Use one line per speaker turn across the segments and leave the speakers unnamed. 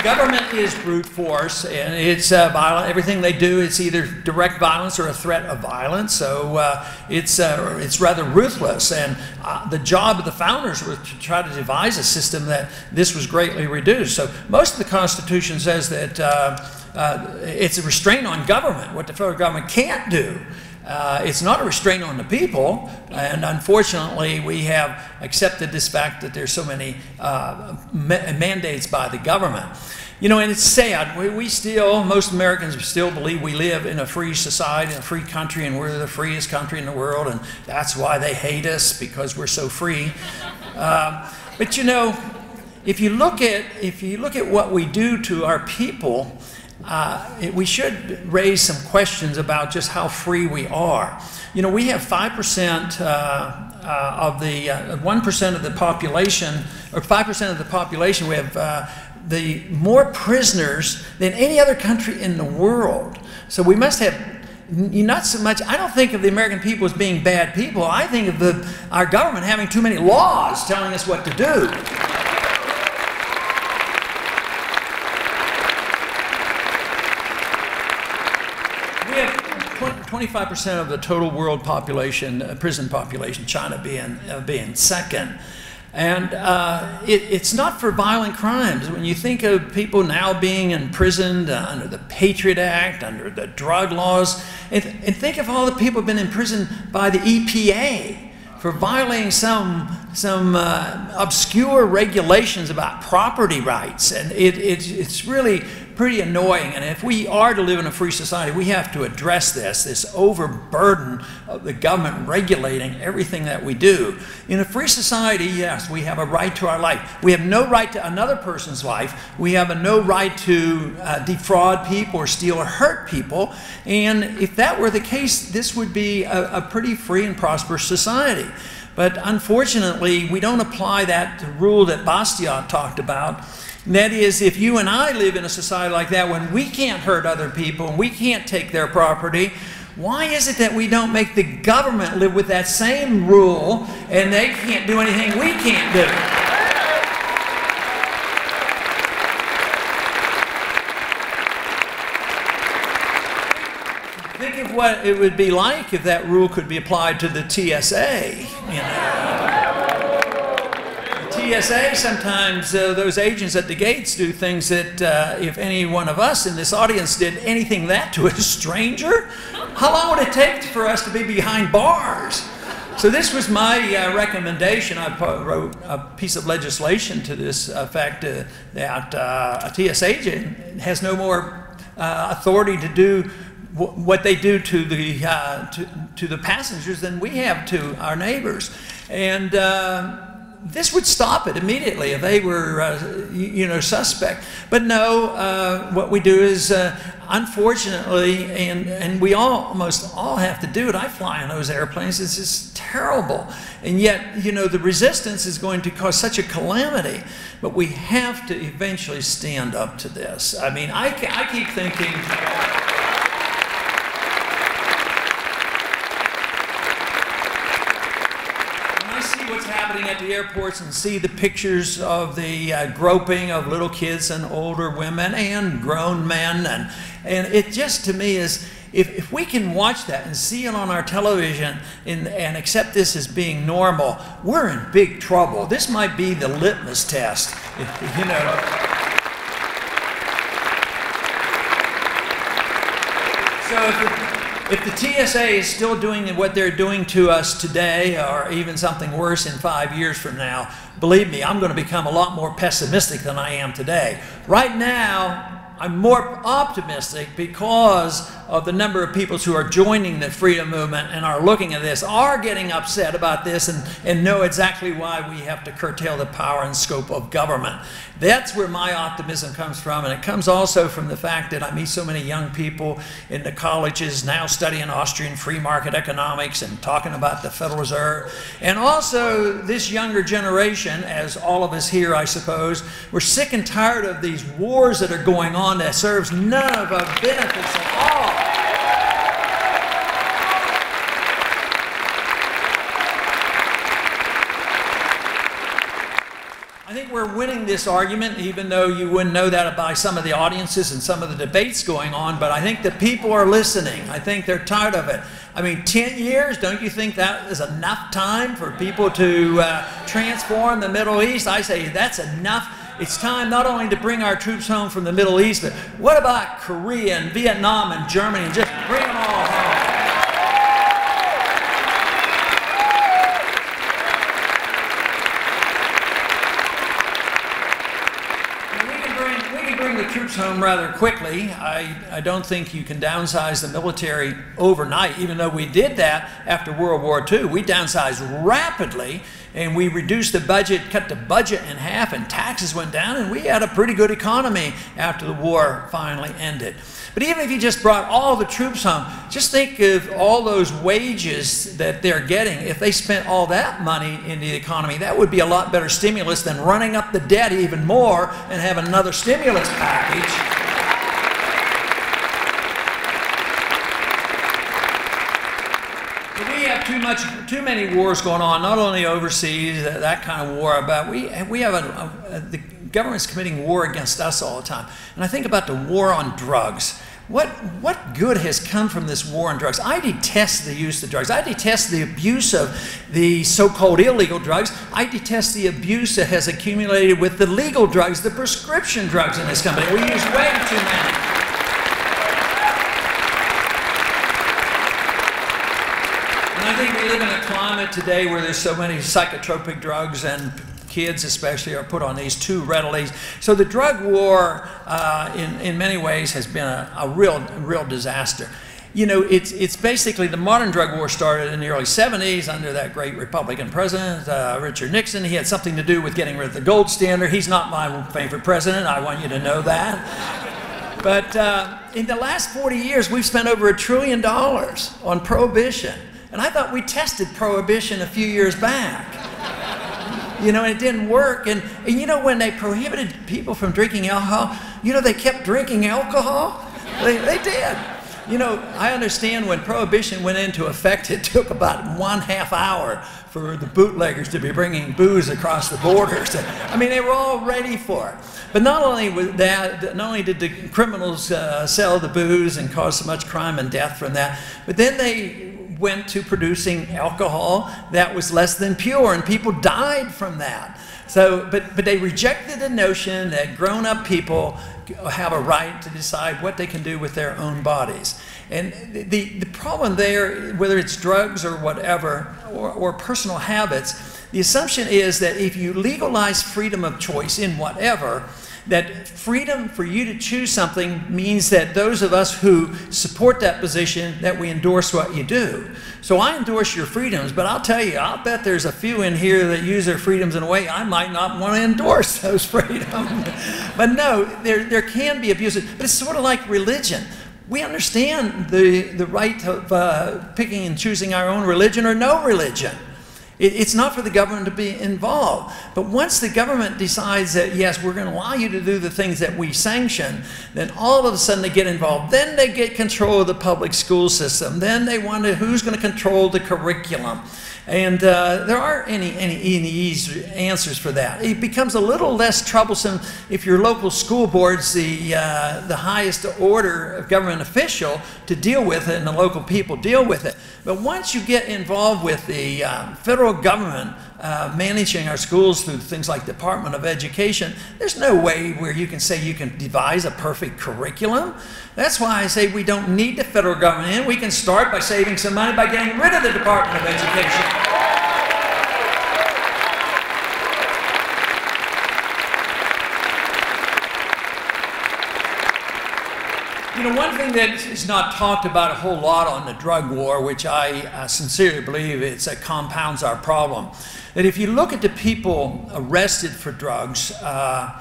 Government is brute force, and it's violent. Everything they do, it's either direct violence or a threat of violence. So it's rather ruthless. And the job of the founders was to try to devise a system that this was greatly reduced. So most of the Constitution says that it's a restraint on government, what the federal government can't do. It's not a restraint on the people, and unfortunately we have accepted this fact that there's so many mandates by the government. You know, and it's sad. We still, most Americans still believe we live in a free society, in a free country, and we're the freest country in the world, and that's why they hate us, because we're so free. But you know, if you look at what we do to our people, we should raise some questions about just how free we are. You know, we have 5% of the 1% of the population, or 5% of the population. We have the more prisoners than any other country in the world. So we must have not so much. I don't think of the American people as being bad people. I think of our government having too many laws telling us what to do. 25% of the total world population, prison population, China being second. And it's not for violent crimes. When you think of people now being imprisoned under the Patriot Act, under the drug laws, and think of all the people who have been imprisoned by the EPA for violating some obscure regulations about property rights. And it's really pretty annoying. And if we are to live in a free society, we have to address this overburden of the government regulating everything that we do. In a free society, yes, we have a right to our life. We have no right to another person's life. We have no right to defraud people or steal or hurt people. And if that were the case, this would be a pretty free and prosperous society. But unfortunately, we don't apply that rule that Bastiat talked about. And that is, if you and I live in a society like that, when we can't hurt other people and we can't take their property, why is it that we don't make the government live with that same rule and they can't do anything we can't do? Think of what it would be like if that rule could be applied to the TSA, you know. TSA, sometimes those agents at the gates do things that if any one of us in this audience did anything that to a stranger, how long would it take for us to be behind bars? So this was my recommendation. I wrote a piece of legislation to this effect that a TSA agent has no more authority to do what they do to the passengers than we have to our neighbors. And this would stop it immediately if they were, you know, suspect. But no, what we do is, unfortunately, and we almost all have to do it. I fly on those airplanes. It's just terrible. And yet, you know, the resistance is going to cause such a calamity. But we have to eventually stand up to this. I mean, I keep thinking... at the airports and see the pictures of the groping of little kids and older women and grown men, and it just to me is, if we can watch that and see it on our television and accept this as being normal, we're in big trouble. This might be the litmus test, you know. So if the TSA is still doing what they're doing to us today, or even something worse in 5 years from now, believe me, I'm going to become a lot more pessimistic than I am today. Right now, I'm more optimistic because of the number of people who are joining the freedom movement and are looking at this, are getting upset about this, and know exactly why we have to curtail the power and scope of government. That's where my optimism comes from, and it comes also from the fact that I meet so many young people in the colleges now studying Austrian free market economics and talking about the Federal Reserve. And also this younger generation, as all of us here, I suppose, we're sick and tired of these wars that are going on that serves none of our benefits at all. I think we're winning this argument, even though you wouldn't know that by some of the audiences and some of the debates going on, but I think the people are listening. I think they're tired of it. I mean, 10 years, don't you think that is enough time for people to transform the Middle East? I say that's enough. It's time not only to bring our troops home from the Middle East, but what about Korea and Vietnam and Germany, and just bring them all home? Troops home rather quickly. I don't think you can downsize the military overnight, even though we did that after World War II. We downsized rapidly, and we reduced the budget, cut the budget in half, and taxes went down, and we had a pretty good economy after the war finally ended. But even if you just brought all the troops home, just think of all those wages that they're getting. If they spent all that money in the economy, that would be a lot better stimulus than running up the debt even more and have another stimulus package. But we have too many wars going on, not only overseas, that kind of war, but we have the government's committing war against us all the time. And I think about the war on drugs. What good has come from this war on drugs? I detest the use of drugs. I detest the abuse of the so-called illegal drugs. I detest the abuse that has accumulated with the legal drugs, the prescription drugs in this country. We use way too many. And I think we live in a climate today where there's so many psychotropic drugs, and kids especially are put on these too readily. So the drug war in many ways has been a real disaster. You know, it's basically the modern drug war started in the early 70s under that great Republican president, Richard Nixon. He had something to do with getting rid of the gold standard. He's not my favorite president, I want you to know that. But in the last 40 years, we've spent over $1 trillion on prohibition. And I thought we tested prohibition a few years back. You know, and it didn't work. And you know, when they prohibited people from drinking alcohol, you know, they kept drinking alcohol. They did. You know, I understand when prohibition went into effect, it took about 1/2 hour for the bootleggers to be bringing booze across the borders. I mean, they were all ready for it. But not only with that, not only did the criminals sell the booze and cause so much crime and death from that, but then they went to producing alcohol that was less than pure, and people died from that. So, but they rejected the notion that grown-up people have a right to decide what they can do with their own bodies. And the problem there, whether it's drugs or whatever, or personal habits, the assumption is that if you legalize freedom of choice in whatever, that freedom for you to choose something means that those of us who support that position, that we endorse what you do. So I endorse your freedoms, but I'll tell you, I'll bet there's a few in here that use their freedoms in a way I might not want to endorse those freedoms. But no, there can be abuses, but it's sort of like religion. We understand the right of picking and choosing our own religion or no religion. It's not for the government to be involved. But once the government decides that, yes, we're going to allow you to do the things that we sanction, then all of a sudden they get involved. Then they get control of the public school system. Then they wonder who's going to control the curriculum. And there aren't any easy answers for that. It becomes a little less troublesome if your local school board's the highest order of government official to deal with it, and the local people deal with it. But once you get involved with the federal government managing our schools through things like Department of Education, there's no way where you can say you can devise a perfect curriculum. That's why I say we don't need the federal government in. We can start by saving some money by getting rid of the Department of Education. You know, one thing that is not talked about a whole lot on the drug war, which I sincerely believe compounds our problem, that if you look at the people arrested for drugs, a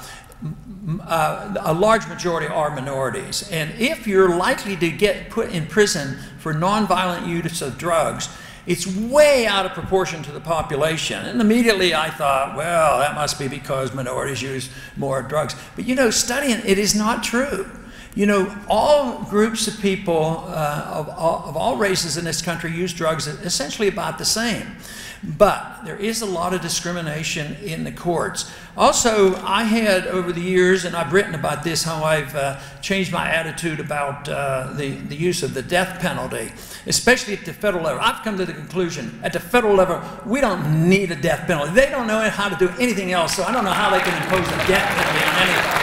large majority are minorities. And if you're likely to get put in prison for nonviolent use of drugs, it's way out of proportion to the population. And immediately I thought, well, that must be because minorities use more drugs. But you know, studying it is not true. You know, all groups of people of all races in this country use drugs essentially about the same. But there is a lot of discrimination in the courts. Also, I had over the years, and I've written about this, how I've changed my attitude about the use of the death penalty, especially at the federal level. I've come to the conclusion, at the federal level, we don't need a death penalty. They don't know how to do anything else, so I don't know how they can impose a death penalty on anybody.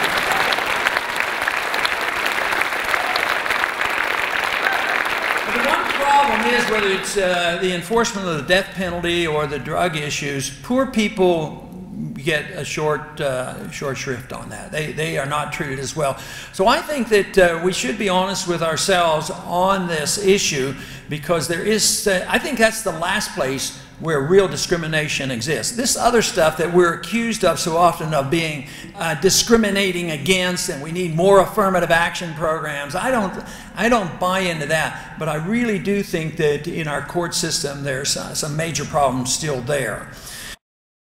Is whether it's the enforcement of the death penalty or the drug issues, poor people get a short shrift on that. They are not treated as well. So I think that we should be honest with ourselves on this issue, because there is, I think that's the last place where real discrimination exists. This other stuff that we're accused of so often of being discriminating against, and we need more affirmative action programs, I don't buy into that, but I really do think that in our court system there's some major problems still there.